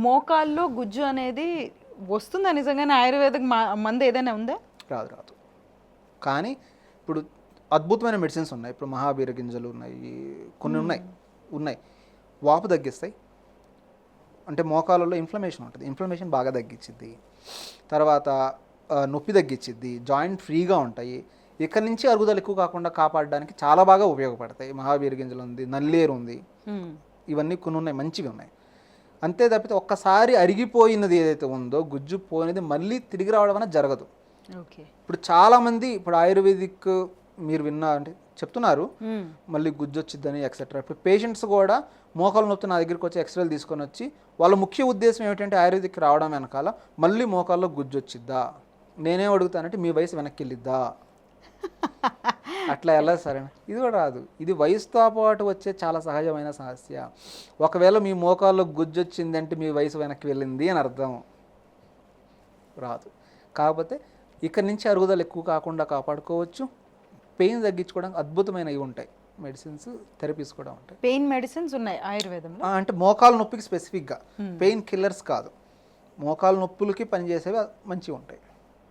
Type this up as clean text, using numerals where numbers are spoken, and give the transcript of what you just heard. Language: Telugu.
మోకాల్లో గుజ్జు అనేది వస్తుందా నిజంగానే? ఆయుర్వేదిక్ మందు ఏదైనా ఉందా? రాదు. కానీ ఇప్పుడు అద్భుతమైన మెడిసిన్స్ ఉన్నాయి. ఇప్పుడు మహావీర గింజలు ఉన్నాయి, కొన్ని ఉన్నాయి. వాపు తగ్గిస్తాయి. అంటే మోకాలలో ఇన్ఫ్లమేషన్ ఉంటుంది, ఇన్ఫ్లమేషన్ బాగా తగ్గించిద్ది. తర్వాత నొప్పి తగ్గించిద్ది, జాయింట్ ఫ్రీగా ఉంటాయి. ఇక్కడి నుంచి అరుగుదల ఎక్కువ కాకుండా కాపాడడానికి చాలా బాగా ఉపయోగపడతాయి. మహావీర గింజలు ఉంది, నల్లేరు ఉంది, ఇవన్నీ కొన్ని ఉన్నాయి, మంచిగా ఉన్నాయి. అంతే తప్పితే ఒక్కసారి అరిగిపోయినది ఏదైతే ఉందో గుజ్జు పోయినది మళ్ళీ తిరిగి రావడం అనేది జరగదు. ఇప్పుడు చాలామంది ఇప్పుడు ఆయుర్వేదిక్ మీరు విన్నా అంటే చెప్తున్నారు మళ్ళీ గుజ్జు వచ్చిద్దని ఎక్సెట్రా. ఇప్పుడు పేషెంట్స్ కూడా మోకాలు నొప్పి నా దగ్గరికి వచ్చి ఎక్స్రేలు తీసుకొని వచ్చి వాళ్ళ ముఖ్య ఉద్దేశం ఏమిటంటే ఆయుర్వేదిక్ రావడం వెనకాల మళ్ళీ మోకాల్లో గుజ్జు వచ్చిద్దా. నేనేం అడుగుతానంటే మీ వయసు వెనక్కి వెళ్ళిద్దా? అట్లా వెళ్ళదు సరేనా, ఇది కూడా రాదు. ఇది వయసుతో పాటు వచ్చే చాలా సహజమైన సమస్య. ఒకవేళ మీ మోకాల్లో గుజ్జు వచ్చిందంటే మీ వయసు వెనక్కి వెళ్ళింది అని అర్థం. రాదు. కాకపోతే ఇక్కడి నుంచి అరుగుదల ఎక్కువ కాకుండా కాపాడుకోవచ్చు. పెయిన్ తగ్గించుకోవడానికి అద్భుతమైనవి ఉంటాయి మెడిసిన్స్, థెరపీస్ కూడా ఉంటాయి. పెయిన్ మెడిసిన్స్ ఉన్నాయి ఆయుర్వేదంలో. అంటే మోకాలు నొప్పికి స్పెసిఫిక్గా, పెయిన్ కిల్లర్స్ కాదు, మోకాలు నొప్పులకి పనిచేసేవి మంచిగా ఉంటాయి.